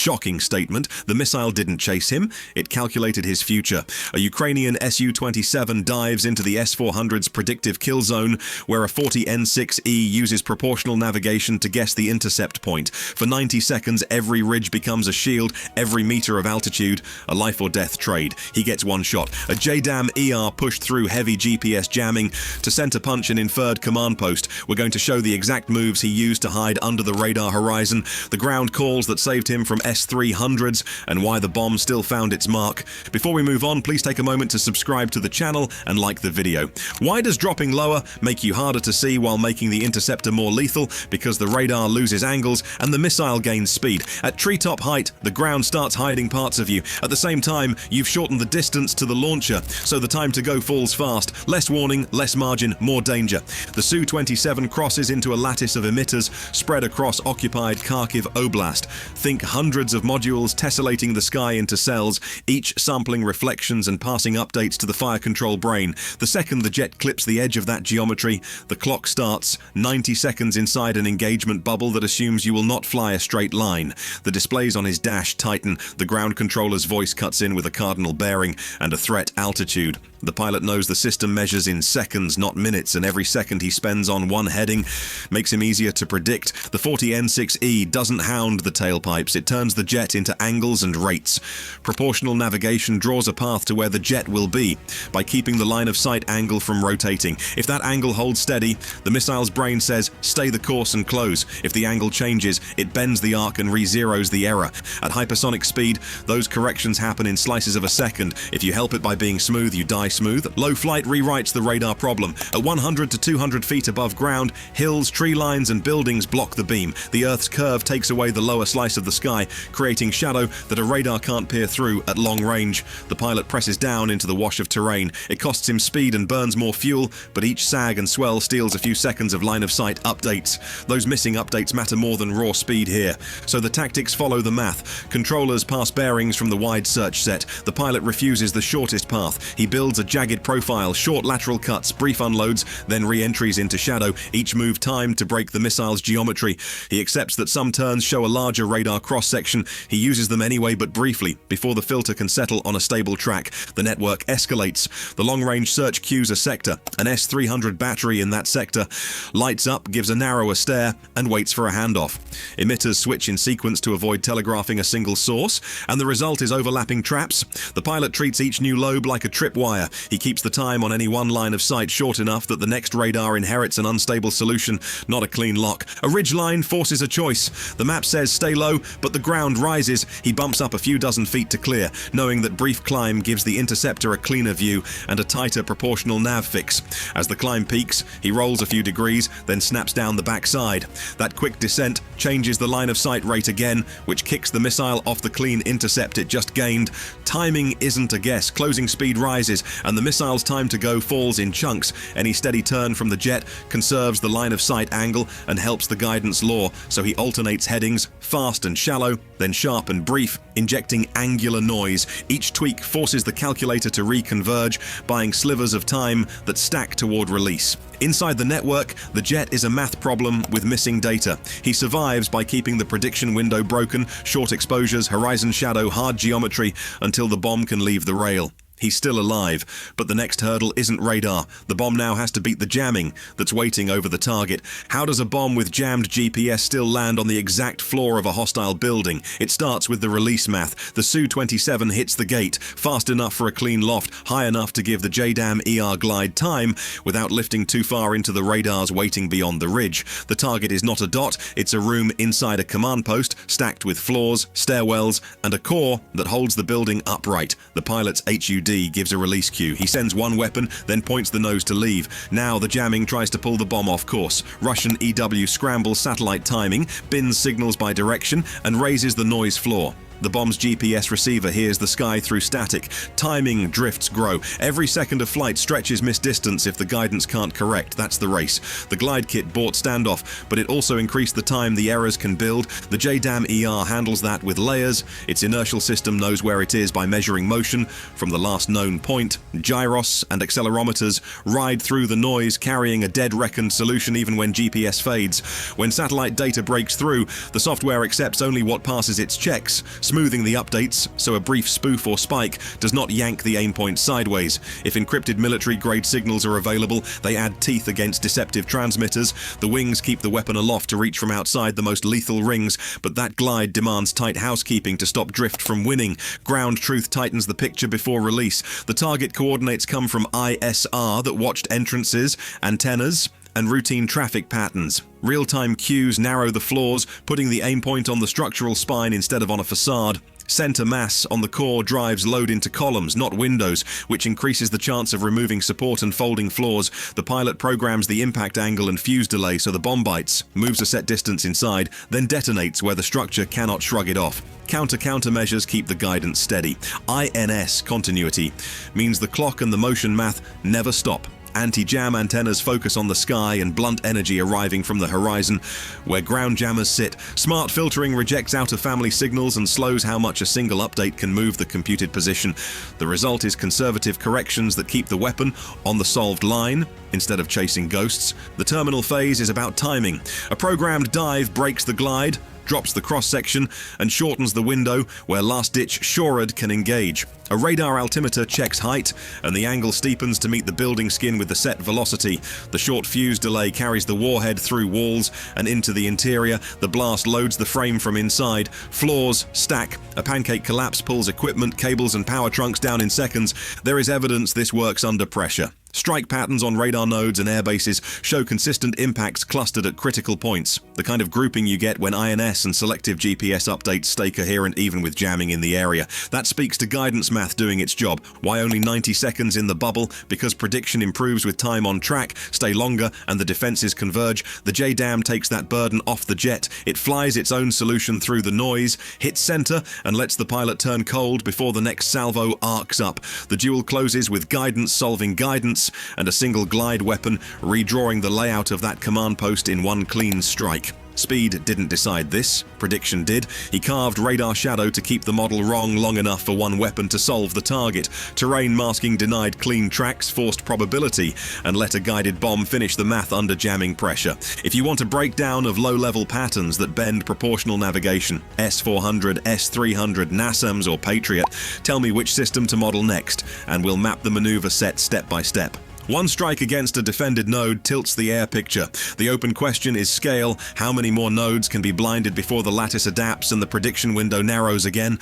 shocking statement. The missile didn't chase him, it calculated his future. A Ukrainian Su-27 dives into the S-400's predictive kill zone, where a 40N6E uses proportional navigation to guess the intercept point. For 90 seconds, every ridge becomes a shield, every meter of altitude, a life or death trade. He gets one shot. A JDAM ER pushed through heavy GPS jamming to center punch an inferred command post. We're going to show the exact moves he used to hide under the radar horizon, the ground calls that saved him from S-300s, and why the bomb still found its mark. Before we move on, please take a moment to subscribe to the channel and like the video. Why does dropping lower make you harder to see while making the interceptor more lethal? Because the radar loses angles and the missile gains speed. At treetop height, the ground starts hiding parts of you. At the same time, you've shortened the distance to the launcher, so the time to go falls fast. Less warning, less margin, more danger. The Su-27 crosses into a lattice of emitters spread across occupied Kharkiv Oblast. Think hundreds of modules tessellating the sky into cells, each sampling reflections and passing updates to the fire control brain. The second the jet clips the edge of that geometry, the clock starts, 90 seconds inside an engagement bubble that assumes you will not fly a straight line. The displays on his dash tighten, the ground controller's voice cuts in with a cardinal bearing and a threat altitude. The pilot knows the system measures in seconds, not minutes, and every second he spends on one heading makes him easier to predict. The 40N6E doesn't hound the tailpipes, it turns the jet into angles and rates. Proportional navigation draws a path to where the jet will be by keeping the line of sight angle from rotating. If that angle holds steady, the missile's brain says, stay the course and close. If the angle changes, it bends the arc and re-zeros the error. At hypersonic speed, those corrections happen in slices of a second. If you help it by being smooth, you die smooth. Low flight rewrites the radar problem. At 100 to 200 feet above ground, hills, tree lines and buildings block the beam. The Earth's curve takes away the lower slice of the sky, creating shadow that a radar can't peer through at long range. The pilot presses down into the wash of terrain. It costs him speed and burns more fuel, but each sag and swell steals a few seconds of line of sight updates. Those missing updates matter more than raw speed here. So the tactics follow the math. Controllers pass bearings from the wide search set. The pilot refuses the shortest path. He builds a jagged profile, short lateral cuts, brief unloads, then re-entries into shadow, each move timed to break the missile's geometry. He accepts that some turns show a larger radar cross-section. He uses them anyway, but briefly, before the filter can settle on a stable track. The network escalates. The long-range search cues a sector. An S-300 battery in that sector lights up, gives a narrower stare, and waits for a handoff. Emitters switch in sequence to avoid telegraphing a single source, and the result is overlapping traps. The pilot treats each new lobe like a tripwire. He keeps the time on any one line of sight short enough that the next radar inherits an unstable solution, not a clean lock. A ridge line forces a choice. The map says stay low, but the ground rises. He bumps up a few dozen feet to clear, knowing that brief climb gives the interceptor a cleaner view and a tighter proportional nav fix. As the climb peaks, he rolls a few degrees, then snaps down the backside. That quick descent changes the line of sight rate again, which kicks the missile off the clean intercept it just gained. Timing isn't a guess. Closing speed rises, and the missile's time to go falls in chunks. Any steady turn from the jet conserves the line of sight angle and helps the guidance law, so he alternates headings, fast and shallow, then sharp and brief, injecting angular noise. Each tweak forces the calculator to reconverge, buying slivers of time that stack toward release. Inside the network, the jet is a math problem with missing data. He survives by keeping the prediction window broken, short exposures, horizon shadow, hard geometry, until the bomb can leave the rail. He's still alive, but the next hurdle isn't radar. The bomb now has to beat the jamming that's waiting over the target. How does a bomb with jammed GPS still land on the exact floor of a hostile building? It starts with the release math. The Su-27 hits the gate, fast enough for a clean loft, high enough to give the JDAM ER glide time without lifting too far into the radars waiting beyond the ridge. The target is not a dot, it's a room inside a command post, stacked with floors, stairwells, and a core that holds the building upright. The pilot's HUD gives a release cue. He sends one weapon, then points the nose to leave. Now the jamming tries to pull the bomb off course. Russian EW scrambles satellite timing, bins signals by direction, and raises the noise floor. The bomb's GPS receiver hears the sky through static. Timing drifts grow. Every second of flight stretches missed distance if the guidance can't correct. That's the race. The glide kit bought standoff, but it also increased the time the errors can build. The JDAM ER handles that with layers. Its inertial system knows where it is by measuring motion from the last known point. Gyros and accelerometers ride through the noise, carrying a dead-reckoned solution even when GPS fades. When satellite data breaks through, the software accepts only what passes its checks, smoothing the updates so a brief spoof or spike does not yank the aim point sideways. If encrypted military-grade signals are available, they add teeth against deceptive transmitters. The wings keep the weapon aloft to reach from outside the most lethal rings, but that glide demands tight housekeeping to stop drift from winning. Ground truth tightens the picture before release. The target coordinates come from ISR that watched entrances, antennas, and routine traffic patterns. Real-time cues narrow the flaws, putting the aim point on the structural spine instead of on a facade. Center mass on the core drives load into columns, not windows, which increases the chance of removing support and folding floors. The pilot programs the impact angle and fuse delay so the bomb bites, moves a set distance inside, then detonates where the structure cannot shrug it off. Countermeasures keep the guidance steady. INS continuity means the clock and the motion math never stop. Anti-jam antennas focus on the sky and blunt energy arriving from the horizon, where ground jammers sit. Smart filtering rejects out-of-family signals and slows how much a single update can move the computed position. The result is conservative corrections that keep the weapon on the solved line instead of chasing ghosts. The terminal phase is about timing. A programmed dive breaks the glide, drops the cross-section, and shortens the window where last-ditch shoreward can engage. A radar altimeter checks height, and the angle steepens to meet the building skin with the set velocity. The short fuse delay carries the warhead through walls and into the interior. The blast loads the frame from inside. Floors stack. A pancake collapse pulls equipment, cables, and power trunks down in seconds. There is evidence this works under pressure. Strike patterns on radar nodes and air bases show consistent impacts clustered at critical points, the kind of grouping you get when INS and selective GPS updates stay coherent even with jamming in the area. That speaks to guidance math doing its job. Why only 90 seconds in the bubble? Because prediction improves with time on track, stay longer, and the defenses converge. The JDAM takes that burden off the jet. It flies its own solution through the noise, hits center, and lets the pilot turn cold before the next salvo arcs up. The duel closes with guidance solving guidance, and a single glide weapon redrawing the layout of that command post in one clean strike. Speed didn't decide this, prediction did. He carved radar shadow to keep the model wrong long enough for one weapon to solve the target. Terrain masking denied clean tracks, forced probability, and let a guided bomb finish the math under jamming pressure. If you want a breakdown of low-level patterns that bend proportional navigation, S-400, S-300, NASAMS, or Patriot, tell me which system to model next, and we'll map the maneuver set step by step. One strike against a defended node tilts the air picture. The open question is scale. How many more nodes can be blinded before the lattice adapts and the prediction window narrows again?